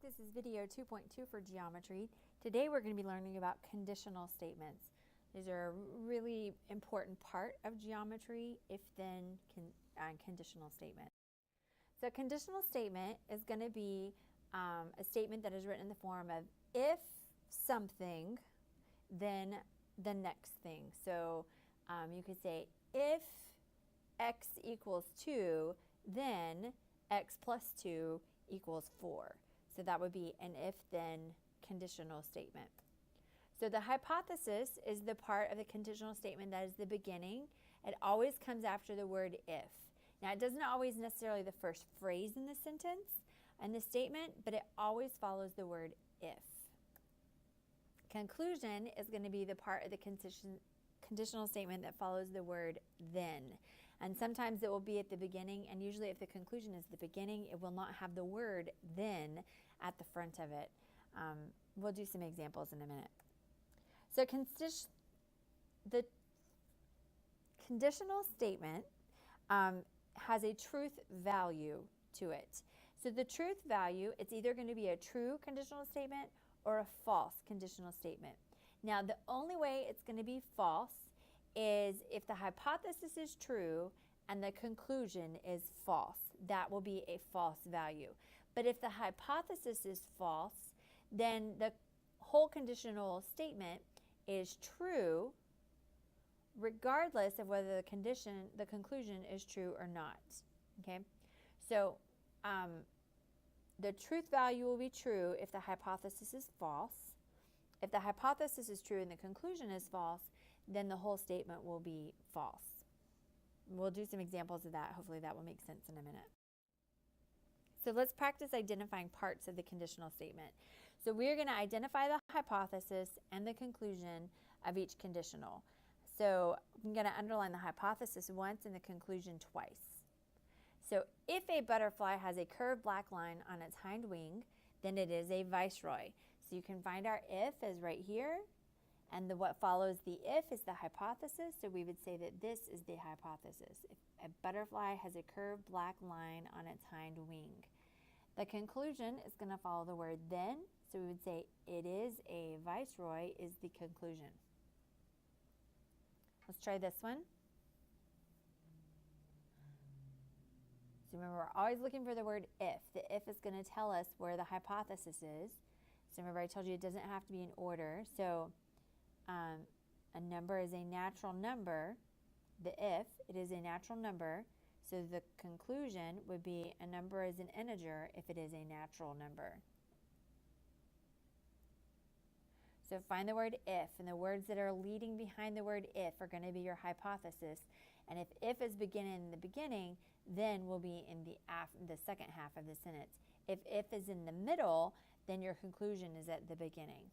This is video 2.2 for geometry. Today we're going to be learning about conditional statements. These are a really important part of geometry, if-then conditional statement. So a conditional statement is going to be a statement that is written in the form of if something, then the next thing. So you could say if x equals 2, then x plus 2 equals 4. So that would be an if-then conditional statement. So the hypothesis is the part of the conditional statement that is the beginning. It always comes after the word if. Now it doesn't always necessarily the first phrase in the sentence and the statement, but it always follows the word if. Conclusion is going to be the part of the conditional statement that follows the word then. And sometimes it will be at the beginning, and usually if the conclusion is the beginning, it will not have the word then at the front of it. We'll do some examples in a minute. So the conditional statement has a truth value to it. So the truth value, it's either going to be a true conditional statement or a false conditional statement. Now the only way it's going to be false is if the hypothesis is true and the conclusion is false. That will be a false value. But if the hypothesis is false, then the whole conditional statement is true regardless of whether the conclusion is true or not. Okay? So the truth value will be true if the hypothesis is false. If the hypothesis is true and the conclusion is false, then the whole statement will be false. We'll do some examples of that. Hopefully that will make sense in a minute. So let's practice identifying parts of the conditional statement. So we're going to identify the hypothesis and the conclusion of each conditional. So I'm going to underline the hypothesis once and the conclusion twice. So if a butterfly has a curved black line on its hind wing, then it is a viceroy. So you can find our if as right here, and what follows the if is the hypothesis. So we would say that this is the hypothesis. If a butterfly has a curved black line on its hind wing. The conclusion is going to follow the word then. So we would say it is a viceroy is the conclusion. Let's try this one. So remember, we're always looking for the word if. The if is going to tell us where the hypothesis is. So remember, I told you it doesn't have to be in order. So a number is a natural number. The if, it is a natural number. So the conclusion would be a number is an integer if it is a natural number. So find the word if, and the words that are leading behind the word if are going to be your hypothesis. And if is beginning in the beginning, then will be in the second half of the sentence. If is in the middle, then your conclusion is at the beginning.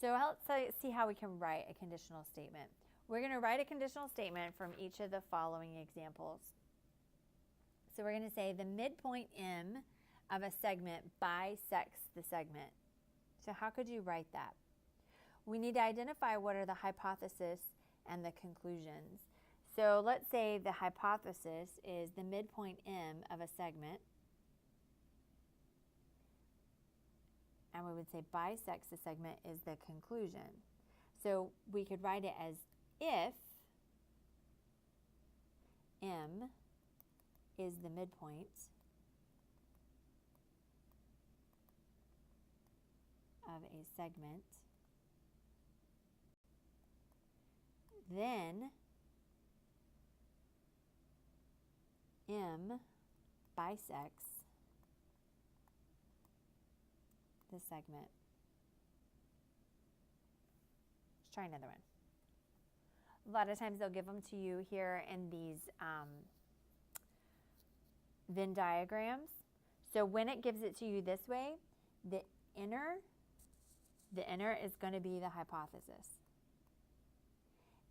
So let's see how we can write a conditional statement. We're going to write a conditional statement from each of the following examples. So we're going to say the midpoint M of a segment bisects the segment. So how could you write that? We need to identify what are the hypothesis and the conclusions. So let's say the hypothesis is the midpoint M of a segment. And we would say bisects the segment is the conclusion. So we could write it as if M is the midpoint of a segment, then M bisects the segment. Let's try another one. A lot of times they'll give them to you here in these Venn diagrams. So when it gives it to you this way, the inner is going to be the hypothesis.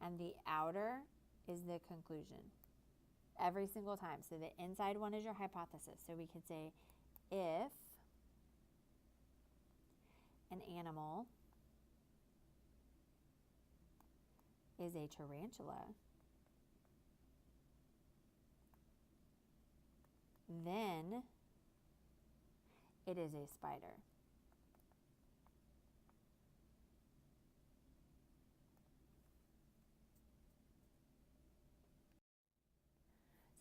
And the outer is the conclusion. Every single time. So the inside one is your hypothesis. So we could say if an animal is a tarantula, then it is a spider.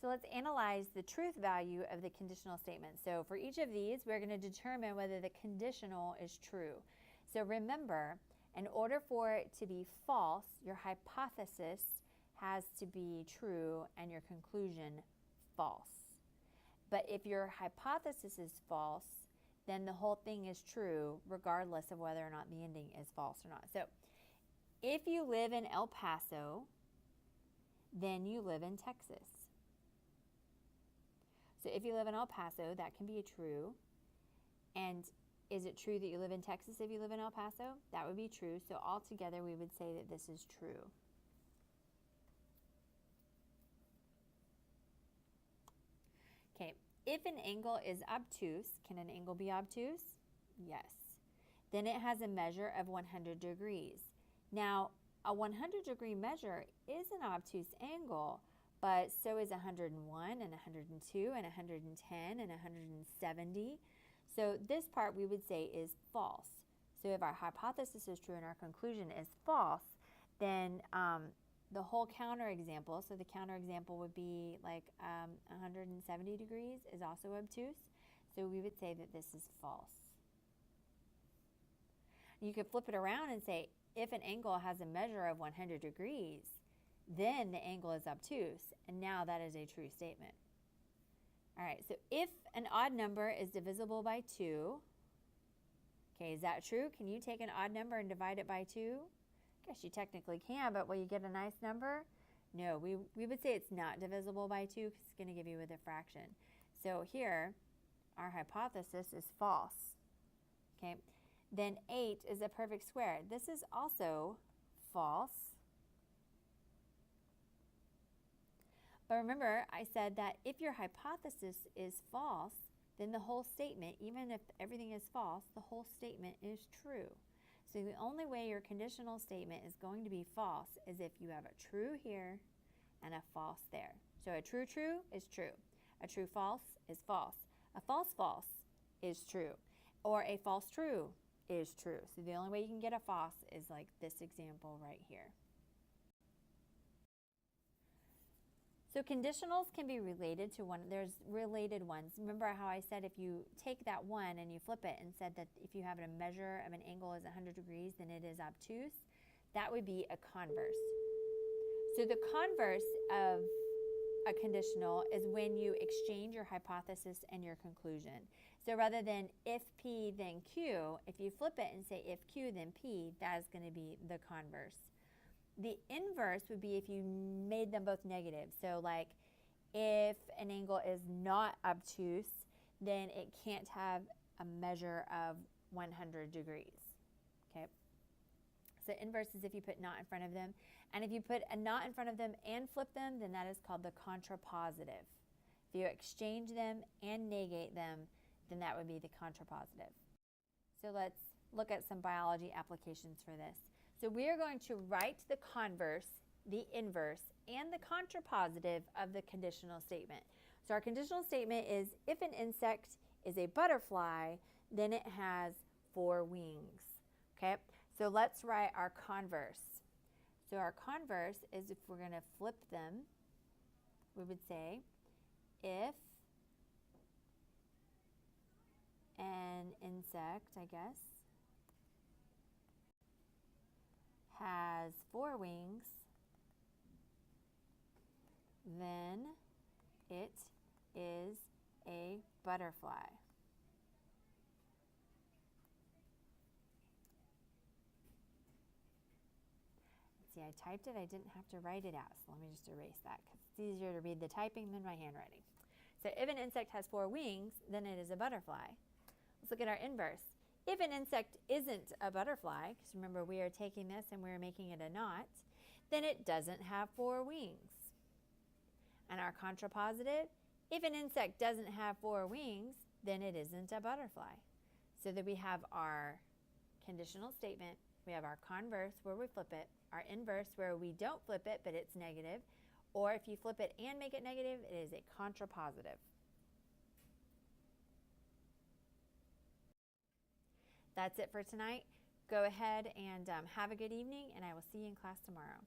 So let's analyze the truth value of the conditional statement. So for each of these, we're going to determine whether the conditional is true. So remember, in order for it to be false, your hypothesis has to be true and your conclusion false. But if your hypothesis is false, then the whole thing is true regardless of whether or not the ending is false or not. So if you live in El Paso, then you live in Texas. So if you live in El Paso, that can be true. And is it true that you live in Texas if you live in El Paso? That would be true. So altogether, we would say that this is true. Okay, if an angle is obtuse, can an angle be obtuse? Yes. Then it has a measure of 100 degrees. Now, a 100-degree measure is an obtuse angle, but so is 101 and 102 and 110 and 170. So this part we would say is false. So if our hypothesis is true and our conclusion is false, then the whole counterexample, so the counterexample would be like 170 degrees is also obtuse. So we would say that this is false. You could flip it around and say if an angle has a measure of 100 degrees, then the angle is obtuse, and now that is a true statement. All right, so if an odd number is divisible by 2, okay, is that true? Can you take an odd number and divide it by 2? I guess you technically can, but will you get a nice number? No, we would say it's not divisible by 2 because it's going to give you with a fraction. So here, our hypothesis is false. Okay, then 8 is a perfect square. This is also false. But remember, I said that if your hypothesis is false, then the whole statement, even if everything is false, the whole statement is true. So the only way your conditional statement is going to be false is if you have a true here and a false there. So a true true is true. A true false is false. A false false is true. Or a false true is true. So the only way you can get a false is like this example right here. So conditionals can be related to one. There's related ones. Remember how I said if you take that one and you flip it and said that if you have a measure of an angle is 100 degrees, then it is obtuse. That would be a converse. So the converse of a conditional is when you exchange your hypothesis and your conclusion. So rather than if P then Q, if you flip it and say if Q then P, that is going to be the converse. The inverse would be if you made them both negative. So like if an angle is not obtuse, then it can't have a measure of 100 degrees. Okay. So inverse is if you put not in front of them. And if you put a not in front of them and flip them, then that is called the contrapositive. If you exchange them and negate them, then that would be the contrapositive. So let's look at some biology applications for this. So we are going to write the converse, the inverse, and the contrapositive of the conditional statement. So our conditional statement is if an insect is a butterfly, then it has 4 wings. Okay, so let's write our converse. So our converse is if we're going to flip them, we would say if an insect, I guess, has 4 wings, then it is a butterfly. See, I typed it, I didn't have to write it out, so let me just erase that because it's easier to read the typing than my handwriting. So if an insect has 4 wings, then it is a butterfly. Let's look at our inverse. If an insect isn't a butterfly, because remember we are taking this and we're making it a knot, then it doesn't have 4 wings. And our contrapositive, if an insect doesn't have 4 wings, then it isn't a butterfly. So that we have our conditional statement, we have our converse where we flip it, our inverse where we don't flip it but it's negative, or if you flip it and make it negative, it is a contrapositive. That's it for tonight. Go ahead and have a good evening, and I will see you in class tomorrow.